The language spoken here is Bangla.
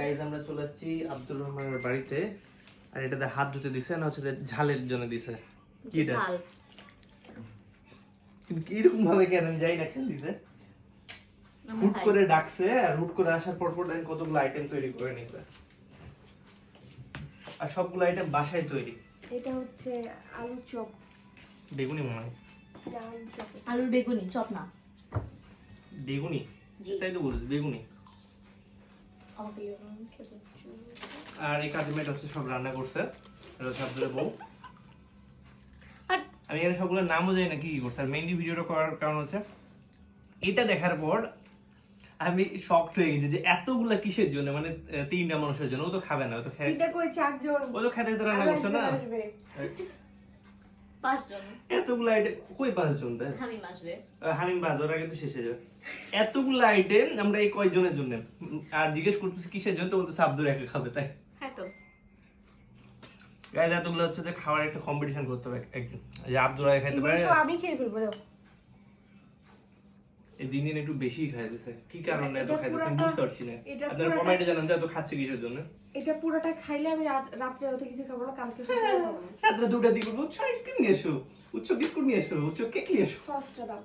গাইজ আমরা চলে আসছি আব্দুর রহমানের বাড়িতে। আর এটাতে হাত ধুতে দিছে না, হচ্ছে ঝালের জন্য দিছে। কি এটা ঝাল কিন্তু কিরকম ভাবে কেন যাই না, কেন দিছে হুট করে ডাকছে, আর হুট করে আসার পর দেখেন কতগুলো আইটেম তৈরি করে নিছে। আর সবগুলো আইটেম বাসায় তৈরি। এটা হচ্ছে আলু চপ। বেগুনি মনে হয়, আলুর বেগুনি চপ না, বেগুনি তাই তো বলছিস, বেগুনি। আর এই কাজিমেট হচ্ছে সব রান্না করছে, এটা হচ্ছে আব্দুলের বউ। আর আমি এখানে সবগুলোর নামও জানি না কি কি করছে। আর মেইনলি ভিডিওটা করার কারণ হচ্ছে এটা দেখার পর আমি শকড হয়ে গেছি যে এতগুলা কিসের জন্য, মানে 3টা মানুষের জন্য। ও তো খাবে না, ও তো এটা কই 4 জন, ও তো খেতে খেতে রান্না করছে না। 5 জন, এতগুলা আইটেম কই 5 জন দেয়, হামিম আসবে। হামিম বাদ ওর আগে তো শেষ হয়ে যাবে। এতগুলা আইটেম আমরা এই কয়জনের জন্য। আর জিজ্ঞেস করতেছি কিসের জন্য, তো বলতেছে আব্দুল একা খাবে তাই। হ্যাঁ তো গাইজ এতগুলো হচ্ছে যে খাওয়ার একটা কম্পিটিশন করতে হবে একদিন, যে আব্দুল আগে খাইতে পারে। এগুলো সব আমি খেয়ে ফেলবো। দাও। এই দিন দিন একটু বেশি খাইতেছে, কি কারণে এত এটা খাইতেছে পুরাটা- বুঝতে পারছি না। এটা আপনারা পুরাটা- কমেন্টে জানান যে এত খাচ্ছে কিসের জন্য। এটা পুরোটা খাইলে আমি রাত্রে হতে কিছু খাবো না, কালকে সকালে খাবো না। রাত্রে 2টার দিকে উচ্চ আইসক্রিম নিয়ে এসো, উচ্চ বিস্কুট নিয়ে এসো, উচ্চ কেক নিয়ে এসো। সসটা দাও।